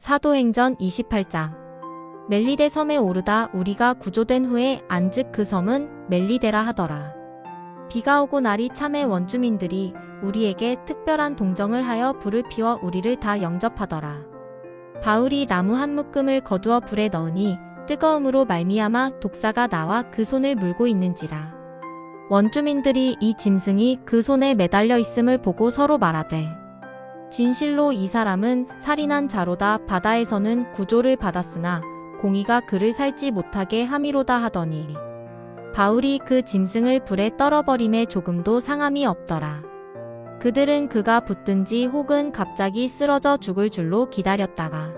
사도행전 28장. 멜리데 섬에 오르다 우리가 구조된 후에 안즉 그 섬은 멜리데라 하더라. 비가 오고 날이 참에 원주민들이 우리에게 특별한 동정을 하여 불을 피워 우리를 다 영접하더라. 바울이 나무 한 묶음을 거두어 불에 넣으니 뜨거움으로 말미암아 독사가 나와 그 손을 물고 있는지라. 원주민들이 이 짐승이 그 손에 매달려 있음을 보고 서로 말하되, 진실로 이 사람은 살인한 자로다. 바다에서는 구조를 받았으나 공의가 그를 살지 못하게 함이로다 하더니, 바울이 그 짐승을 불에 떨어버림에 조금도 상함이 없더라. 그들은 그가 붙든지 혹은 갑자기 쓰러져 죽을 줄로 기다렸다가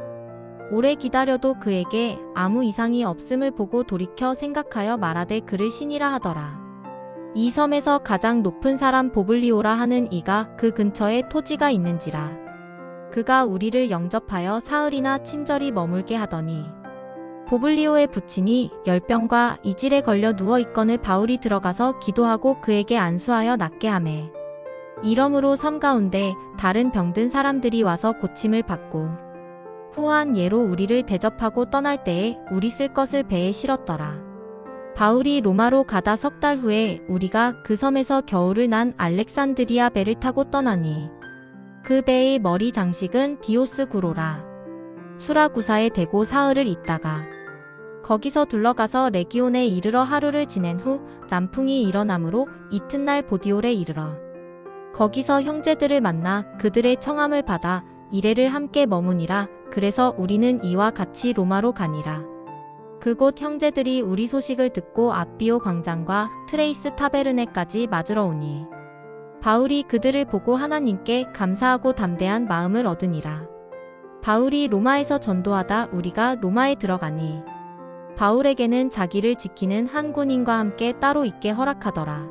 오래 기다려도 그에게 아무 이상이 없음을 보고 돌이켜 생각하여 말하되 그를 신이라 하더라. 이 섬에서 가장 높은 사람 보블리오라 하는 이가 그 근처에 토지가 있는지라. 그가 우리를 영접하여 사흘이나 친절히 머물게 하더니, 보블리오의 부친이 열병과 이질에 걸려 누워있거늘 바울이 들어가서 기도하고 그에게 안수하여 낫게 하매, 이러므로 섬 가운데 다른 병든 사람들이 와서 고침을 받고 후한 예로 우리를 대접하고 떠날 때에 우리 쓸 것을 배에 실었더라. 바울이 로마로 가다 석 달 후에 우리가 그 섬에서 겨울을 난 알렉산드리아 배를 타고 떠나니, 그 배의 머리 장식은 디오스 구로라. 수라구사에 대고 사흘을 있다가 거기서 둘러가서 레기온에 이르러 하루를 지낸 후 남풍이 일어나므로 이튿날 보디올에 이르러 거기서 형제들을 만나 그들의 청함을 받아 이레를 함께 머무니라. 그래서 우리는 이와 같이 로마로 가니라. 그곳 형제들이 우리 소식을 듣고 아비오 광장과 트레이스 타베르네까지 맞으러 오니, 바울이 그들을 보고 하나님께 감사하고 담대한 마음을 얻으니라. 바울이 로마에서 전도하다 우리가 로마에 들어가니, 바울에게는 자기를 지키는 한 군인과 함께 따로 있게 허락하더라.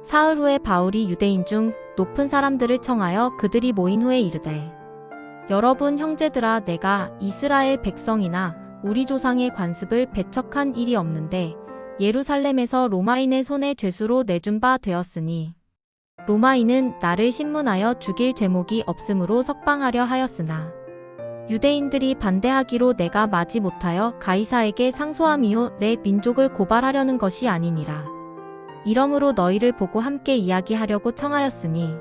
사흘 후에 바울이 유대인 중 높은 사람들을 청하여 그들이 모인 후에 이르되, 여러분 형제들아, 내가 이스라엘 백성이나 우리 조상의 관습을 배척한 일이 없는데 예루살렘에서 로마인의 손에 죄수로 내준 바 되었으니, 로마인은 나를 신문하여 죽일 죄목이 없으므로 석방하려 하였으나 유대인들이 반대하기로 내가 마지 못하여 가이사에게 상소함이요 내 민족을 고발하려는 것이 아니니라. 이러므로 너희를 보고 함께 이야기하려고 청하였으니,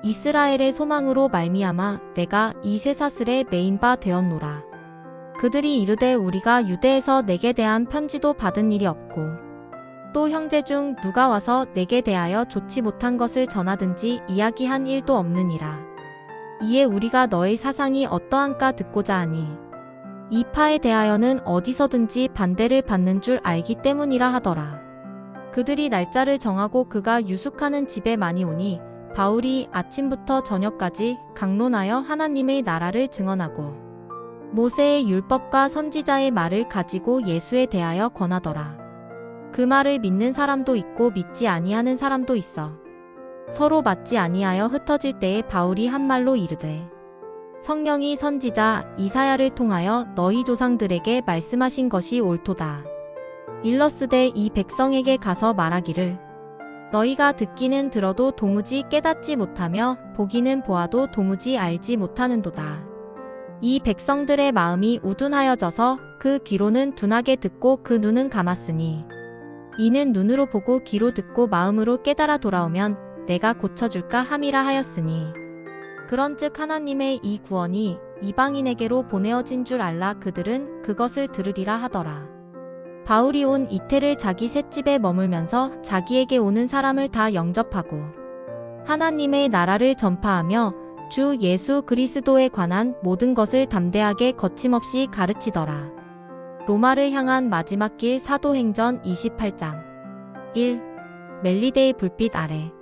이스라엘의 소망으로 말미암아 내가 이 쇠사슬에 매인 바 되었노라. 그들이 이르되 우리가 유대에서 내게 대한 편지도 받은 일이 없고 또 형제 중 누가 와서 내게 대하여 좋지 못한 것을 전하든지 이야기한 일도 없느니라. 이에 우리가 너의 사상이 어떠한가 듣고자 하니, 이 파에 대하여는 어디서든지 반대를 받는 줄 알기 때문이라 하더라. 그들이 날짜를 정하고 그가 유숙하는 집에 많이 오니 바울이 아침부터 저녁까지 강론하여 하나님의 나라를 증언하고 모세의 율법과 선지자의 말을 가지고 예수에 대하여 권하더라. 그 말을 믿는 사람도 있고 믿지 아니하는 사람도 있어 서로 맞지 아니하여 흩어질 때에 바울이 한 말로 이르되, 성령이 선지자 이사야를 통하여 너희 조상들에게 말씀하신 것이 옳도다. 일러스되 이 백성에게 가서 말하기를, 너희가 듣기는 들어도 도무지 깨닫지 못하며 보기는 보아도 도무지 알지 못하는도다. 이 백성들의 마음이 우둔하여져서 그 귀로는 둔하게 듣고 그 눈은 감았으니, 이는 눈으로 보고 귀로 듣고 마음으로 깨달아 돌아오면 내가 고쳐줄까 함이라 하였으니, 그런즉 하나님의 이 구원이 이방인에게로 보내어진 줄 알라 그들은 그것을 들으리라 하더라. 바울이 온 이태를 자기 셋집에 머물면서 자기에게 오는 사람을 다 영접하고 하나님의 나라를 전파하며 주 예수 그리스도에 관한 모든 것을 담대하게 거침없이 가르치더라. 로마를 향한 마지막 길. 사도행전 28장. 1. 멜리데의 불빛 아래.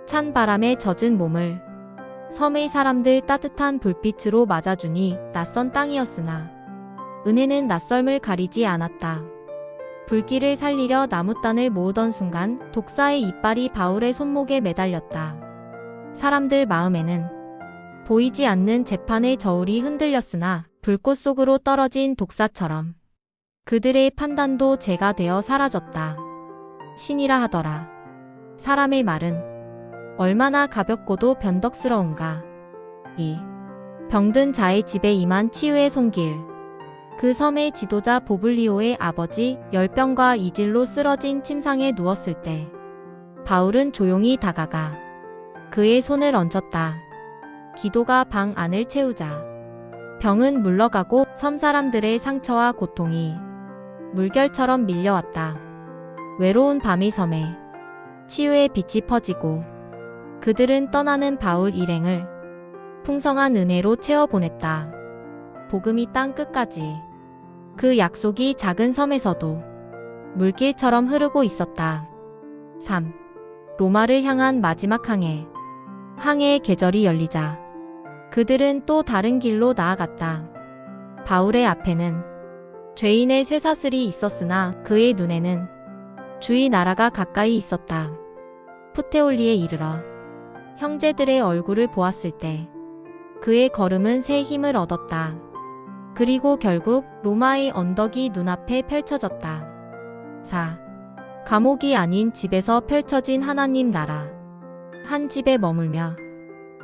찬 바람에 젖은 몸을 섬의 사람들 따뜻한 불빛으로 맞아주니 낯선 땅이었으나 은혜는 낯설음을 가리지 않았다. 불길을 살리려 나무단을 모으던 순간 독사의 이빨이 바울의 손목에 매달렸다. 사람들 마음에는 보이지 않는 재판의 저울이 흔들렸으나 불꽃 속으로 떨어진 독사처럼 그들의 판단도 재가 되어 사라졌다. 신이라 하더라. 사람의 말은 얼마나 가볍고도 변덕스러운가. 2. 병든 자의 집에 임한 치유의 손길. 그 섬의 지도자 보블리오의 아버지 열병과 이질로 쓰러진 침상에 누웠을 때 바울은 조용히 다가가 그의 손을 얹었다. 기도가 방 안을 채우자 병은 물러가고 섬 사람들의 상처와 고통이 물결처럼 밀려왔다. 외로운 밤이 섬에 치유의 빛이 퍼지고 그들은 떠나는 바울 일행을 풍성한 은혜로 채워보냈다. 복음이 땅 끝까지. 그 약속이 작은 섬에서도 물길처럼 흐르고 있었다. 3. 로마를 향한 마지막 항해. 항해의 계절이 열리자 그들은 또 다른 길로 나아갔다. 바울의 앞에는 죄인의 쇠사슬이 있었으나 그의 눈에는 주의 나라가 가까이 있었다. 푸테올리에 이르러 형제들의 얼굴을 보았을 때 그의 걸음은 새 힘을 얻었다. 그리고 결국 로마의 언덕이 눈앞에 펼쳐졌다. 4. 감옥이 아닌 집에서 펼쳐진 하나님 나라. 한 집에 머물며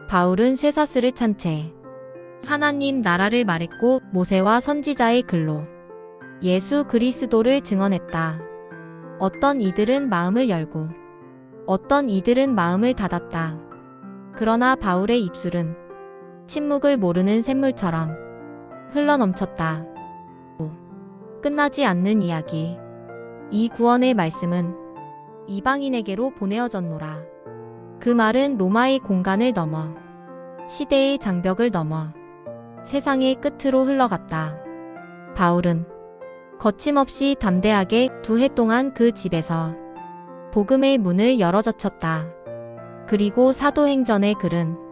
바울은 쇠사슬을 찬 채 하나님 나라를 말했고 모세와 선지자의 글로 예수 그리스도를 증언했다. 어떤 이들은 마음을 열고 어떤 이들은 마음을 닫았다. 그러나 바울의 입술은 침묵을 모르는 샘물처럼 흘러넘쳤다. 끝나지 않는 이야기. 이 구원의 말씀은 이방인에게로 보내어졌노라. 그 말은 로마의 공간을 넘어 시대의 장벽을 넘어 세상의 끝으로 흘러갔다. 바울은 거침없이 담대하게 2해 동안 그 집에서 복음의 문을 열어젖혔다. 그리고 사도행전의 글은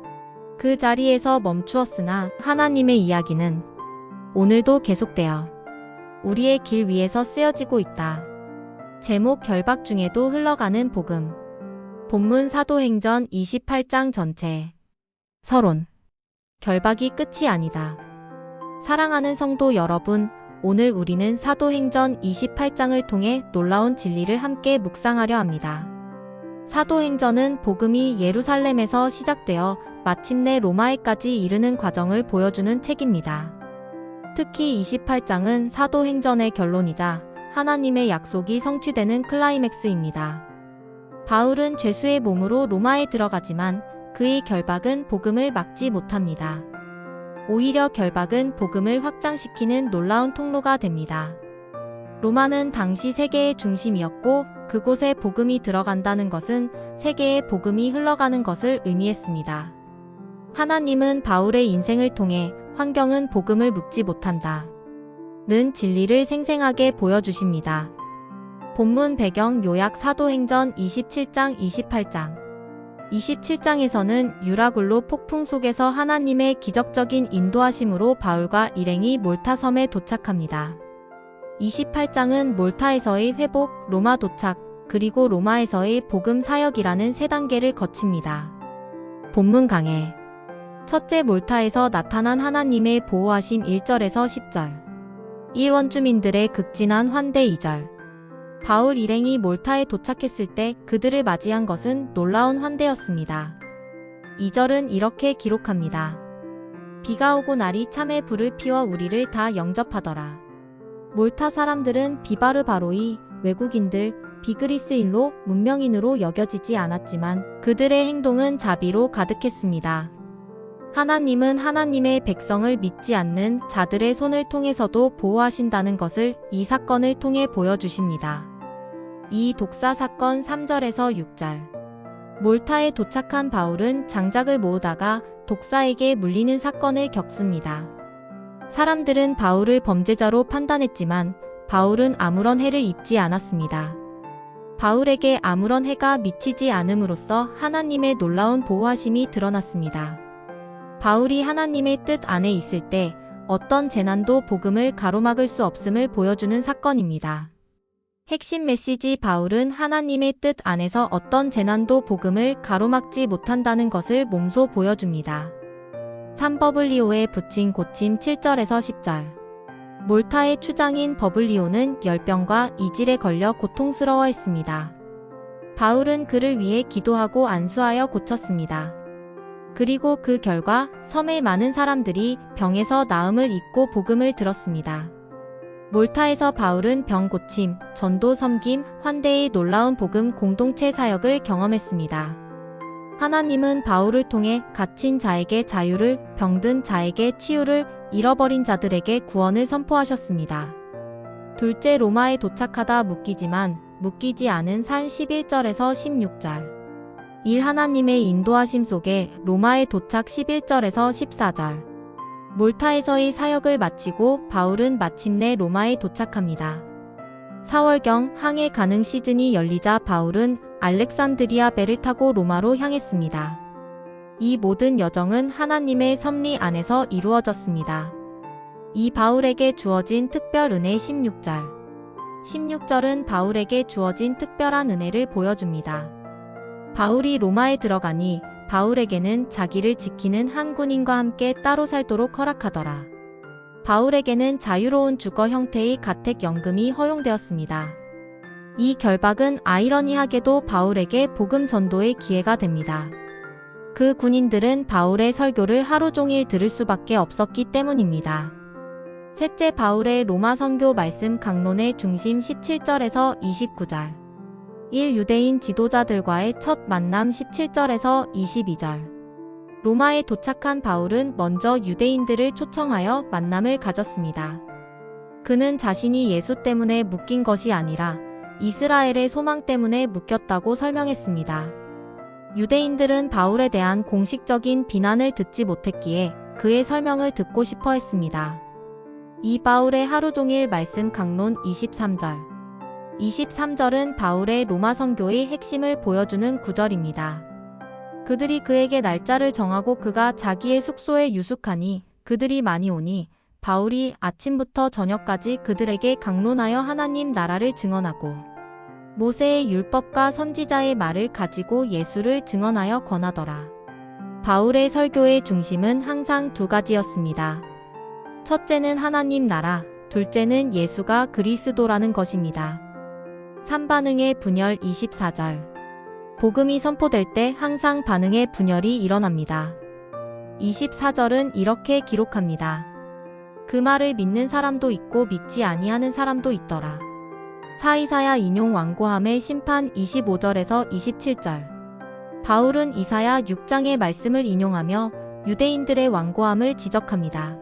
그 자리에서 멈추었으나 하나님의 이야기는 오늘도 계속되어 우리의 길 위에서 쓰여지고 있다. 제목 결박 중에도 흘러가는 복음. 본문 사도행전 28장 전체. 서론. 결박이 끝이 아니다. 사랑하는 성도 여러분, 오늘 우리는 사도행전 28장을 통해 놀라운 진리를 함께 묵상하려 합니다. 사도행전은 복음이 예루살렘에서 시작되어 마침내 로마에까지 이르는 과정을 보여주는 책입니다. 특히 28장은 사도행전의 결론이자 하나님의 약속이 성취되는 클라이맥스입니다. 바울은 죄수의 몸으로 로마에 들어가지만 그의 결박은 복음을 막지 못합니다. 오히려 결박은 복음을 확장시키는 놀라운 통로가 됩니다. 로마는 당시 세계의 중심이었고 그곳에 복음이 들어간다는 것은 세계에 복음이 흘러가는 것을 의미했습니다. 하나님은 바울의 인생을 통해 환경은 복음을 묶지 못한다. 는 진리를 생생하게 보여주십니다. 본문 배경 요약 사도행전 27장 28장 27장에서는 유라굴로 폭풍 속에서 하나님의 기적적인 인도하심으로 바울과 일행이 몰타 섬에 도착합니다. 28장은 몰타에서의 회복, 로마 도착, 그리고 로마에서의 복음 사역이라는 세 단계를 거칩니다. 본문 강해. 첫째, 몰타에서 나타난 하나님의 보호하심 1절에서 10절. 일원주민들의 극진한 환대 2절. 바울 일행이 몰타에 도착했을 때 그들을 맞이한 것은 놀라운 환대였습니다. 2절은 이렇게 기록합니다. 비가 오고 날이 참에 불을 피워 우리를 다 영접하더라. 몰타 사람들은 비바르 바로이, 외국인들, 비그리스인로, 문명인으로 여겨지지 않았지만 그들의 행동은 자비로 가득했습니다. 하나님은 하나님의 백성을 믿지 않는 자들의 손을 통해서도 보호하신다는 것을 이 사건을 통해 보여주십니다. 이 독사 사건 3절에서 6절. 몰타에 도착한 바울은 장작을 모으다가 독사에게 물리는 사건을 겪습니다. 사람들은 바울을 범죄자로 판단했지만 바울은 아무런 해를 입지 않았습니다. 바울에게 아무런 해가 미치지 않음으로써 하나님의 놀라운 보호하심이 드러났습니다. 바울이 하나님의 뜻 안에 있을 때 어떤 재난도 복음을 가로막을 수 없음을 보여주는 사건입니다. 핵심 메시지 바울은 하나님의 뜻 안에서 어떤 재난도 복음을 가로막지 못한다는 것을 몸소 보여줍니다. 3. 버블리오의 붙인 고침 7절에서 10절. 몰타의 추장인 버블리오는 열병과 이질에 걸려 고통스러워했습니다. 바울은 그를 위해 기도하고 안수하여 고쳤습니다. 그리고 그 결과 섬의 많은 사람들이 병에서 나음을 입고 복음을 들었습니다. 몰타에서 바울은 병 고침, 전도 섬김, 환대의 놀라운 복음 공동체 사역을 경험했습니다. 하나님은 바울을 통해 갇힌 자에게 자유를, 병든 자에게 치유를, 잃어버린 자들에게 구원을 선포하셨습니다. 둘째, 로마에 도착하다 묶이지만 묶이지 않은 삶 11절에서 16절. 하나님의 인도하심 속에 로마에 도착 11절에서 14절. 몰타에서의 사역을 마치고 바울은 마침내 로마에 도착합니다. 4월경 항해 가능 시즌이 열리자 바울은 알렉산드리아 배를 타고 로마로 향했습니다. 이 모든 여정은 하나님의 섭리 안에서 이루어졌습니다. 이 바울에게 주어진 특별 은혜 16절. 16절은 바울에게 주어진 특별한 은혜를 보여줍니다. 바울이 로마에 들어가니 바울에게는 자기를 지키는 한 군인과 함께 따로 살도록 허락하더라. 바울에게는 자유로운 주거 형태의 가택연금이 허용되었습니다. 이 결박은 아이러니하게도 바울에게 복음 전도의 기회가 됩니다. 그 군인들은 바울의 설교를 하루 종일 들을 수밖에 없었기 때문입니다. 셋째, 바울의 로마 선교 말씀 강론의 중심 17절에서 29절. 유대인 지도자들과의 첫 만남 17절에서 22절. 로마에 도착한 바울은 먼저 유대인들을 초청하여 만남을 가졌습니다. 그는 자신이 예수 때문에 묶인 것이 아니라 이스라엘의 소망 때문에 묶였다고 설명했습니다. 유대인들은 바울에 대한 공식적인 비난을 듣지 못했기에 그의 설명을 듣고 싶어 했습니다. 이 바울의 하루 종일 말씀 강론 23절. 23절은 바울의 로마 선교의 핵심을 보여주는 구절입니다. 그들이 그에게 날짜를 정하고 그가 자기의 숙소에 유숙하니 그들이 많이 오니 바울이 아침부터 저녁까지 그들에게 강론하여 하나님 나라를 증언하고 모세의 율법과 선지자의 말을 가지고 예수를 증언하여 권하더라. 바울의 설교의 중심은 항상 두 가지였습니다. 첫째는 하나님 나라, 둘째는 예수가 그리스도라는 것입니다. 3반응의 분열 24절. 복음이 선포될 때 항상 반응의 분열이 일어납니다. 24절은 이렇게 기록합니다. 그 말을 믿는 사람도 있고 믿지 아니하는 사람도 있더라. 이사야 인용 완고함의 심판 25절에서 27절. 바울은 이사야 6장의 말씀을 인용하며 유대인들의 완고함을 지적합니다.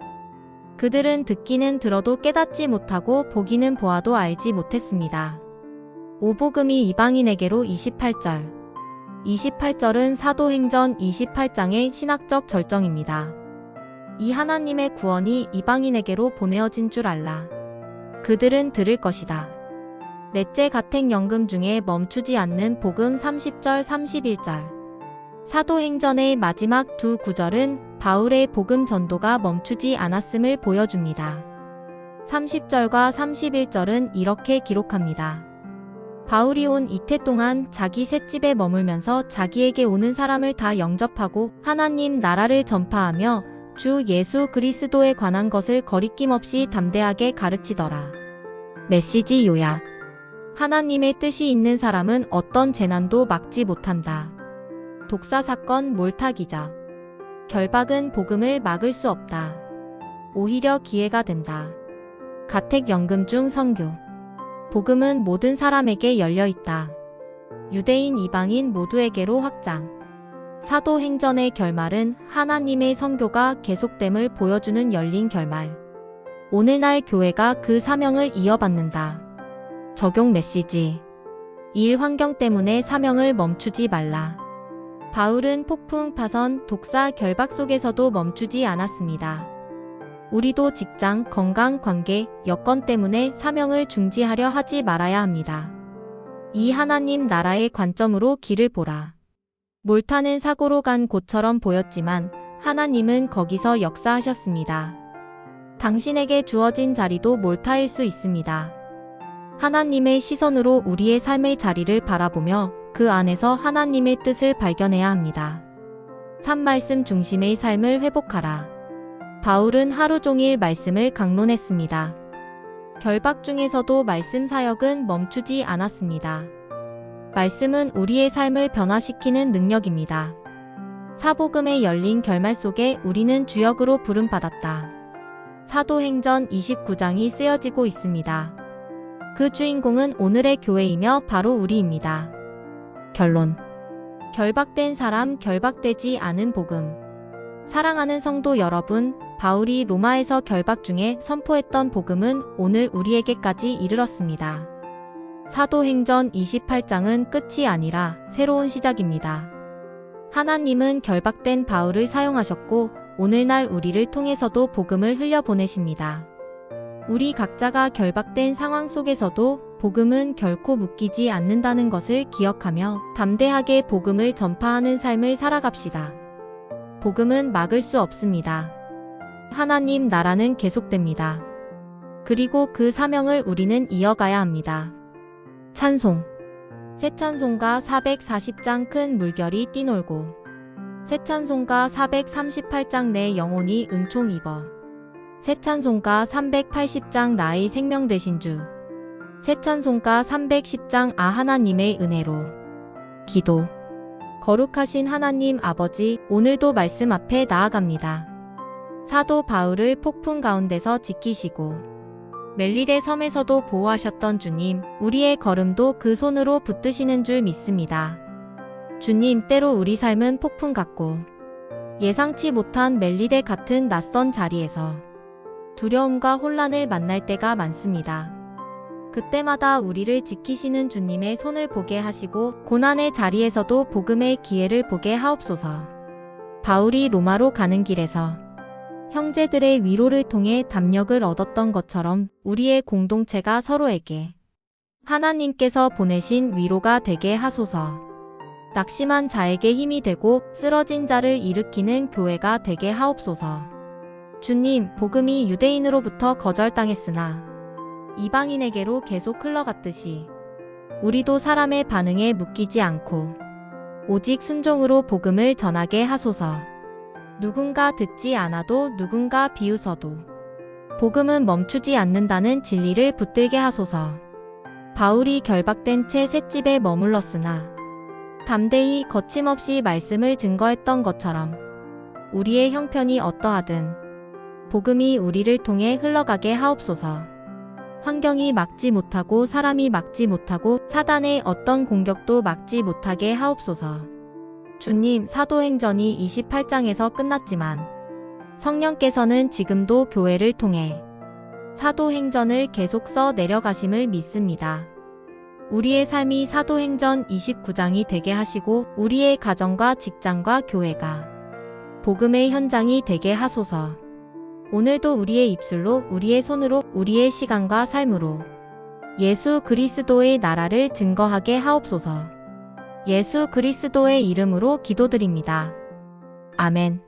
그들은 듣기는 들어도 깨닫지 못하고 보기는 보아도 알지 못했습니다. 오복음이 이방인에게로 28절. 28절은 사도행전 28장의 신학적 절정입니다. 이 하나님의 구원이 이방인에게로 보내어진 줄 알라. 그들은 들을 것이다. 넷째, 가택연금 중에 멈추지 않는 복음 30절 31절. 사도행전의 마지막 두 구절은 바울의 복음 전도가 멈추지 않았음을 보여줍니다. 30절과 31절은 이렇게 기록합니다. 바울이 온 이태 동안 자기 셋집에 머물면서 자기에게 오는 사람을 다 영접하고 하나님 나라를 전파하며 주 예수 그리스도에 관한 것을 거리낌 없이 담대하게 가르치더라. 메시지 요약. 하나님의 뜻이 있는 사람은 어떤 재난도 막지 못한다. 독사 사건 몰타 기적. 결박은 복음을 막을 수 없다. 오히려 기회가 된다. 가택연금 중 선교. 복음은 모든 사람에게 열려 있다. 유대인 이방인 모두에게로 확장. 사도행전의 결말은 하나님의 선교가 계속됨을 보여주는 열린 결말. 오늘날 교회가 그 사명을 이어받는다. 적용 메시지. 일 환경 때문에 사명을 멈추지 말라. 바울은 폭풍, 파선, 독사, 결박 속에서도 멈추지 않았습니다. 우리도 직장, 건강, 관계, 여건 때문에 사명을 중지하려 하지 말아야 합니다. 이 하나님 나라의 관점으로 길을 보라. 몰타는 사고로 간 곳처럼 보였지만 하나님은 거기서 역사하셨습니다. 당신에게 주어진 자리도 몰타일 수 있습니다. 하나님의 시선으로 우리의 삶의 자리를 바라보며 그 안에서 하나님의 뜻을 발견해야 합니다. 말씀 중심의 삶을 회복하라. 바울은 하루 종일 말씀을 강론했습니다. 결박 중에서도 말씀 사역은 멈추지 않았습니다. 말씀은 우리의 삶을 변화시키는 능력입니다. 사복음의 열린 결말 속에 우리는 주역으로 부름받았다. 사도행전 29장이 쓰여지고 있습니다. 그 주인공은 오늘의 교회이며 바로 우리입니다. 결론. 결박된 사람, 결박되지 않은 복음. 사랑하는 성도 여러분, 바울이 로마에서 결박 중에 선포했던 복음은 오늘 우리에게까지 이르렀습니다. 사도행전 28장은 끝이 아니라 새로운 시작입니다. 하나님은 결박된 바울을 사용하셨고 오늘날 우리를 통해서도 복음을 흘려보내십니다. 우리 각자가 결박된 상황 속에서도 복음은 결코 묶이지 않는다는 것을 기억하며 담대하게 복음을 전파하는 삶을 살아갑시다. 복음은 막을 수 없습니다. 하나님 나라는 계속됩니다. 그리고 그 사명을 우리는 이어가야 합니다. 찬송. 새 찬송가 440장 큰 물결이 뛰놀고 새 찬송가 438장 내 영혼이 은총 입어 새 찬송가 380장 나의 생명 되신 주 새 찬송가 310장 하나님의 은혜로 기도. 거룩하신 하나님 아버지, 오늘도 말씀 앞에 나아갑니다. 사도 바울을 폭풍 가운데서 지키시고 멜리데 섬에서도 보호하셨던 주님, 우리의 걸음도 그 손으로 붙드시는 줄 믿습니다. 주님, 때로 우리 삶은 폭풍 같고 예상치 못한 멜리데 같은 낯선 자리에서 두려움과 혼란을 만날 때가 많습니다. 그때마다 우리를 지키시는 주님의 손을 보게 하시고 고난의 자리에서도 복음의 기회를 보게 하옵소서. 바울이 로마로 가는 길에서 형제들의 위로를 통해 담력을 얻었던 것처럼 우리의 공동체가 서로에게 하나님께서 보내신 위로가 되게 하소서. 낙심한 자에게 힘이 되고 쓰러진 자를 일으키는 교회가 되게 하옵소서. 주님, 복음이 유대인으로부터 거절당했으나 이방인에게로 계속 흘러갔듯이 우리도 사람의 반응에 묶이지 않고 오직 순종으로 복음을 전하게 하소서. 누군가 듣지 않아도 누군가 비웃어도 복음은 멈추지 않는다는 진리를 붙들게 하소서. 바울이 결박된 채 셋집에 머물렀으나 담대히 거침없이 말씀을 증거했던 것처럼 우리의 형편이 어떠하든 복음이 우리를 통해 흘러가게 하옵소서. 환경이 막지 못하고 사람이 막지 못하고 사단의 어떤 공격도 막지 못하게 하옵소서. 주님, 사도행전이 28장에서 끝났지만 성령께서는 지금도 교회를 통해 사도행전을 계속 써 내려가심을 믿습니다. 우리의 삶이 사도행전 29장이 되게 하시고 우리의 가정과 직장과 교회가 복음의 현장이 되게 하소서. 오늘도 우리의 입술로, 우리의 손으로, 우리의 시간과 삶으로 예수 그리스도의 나라를 증거하게 하옵소서. 예수 그리스도의 이름으로 기도드립니다. 아멘.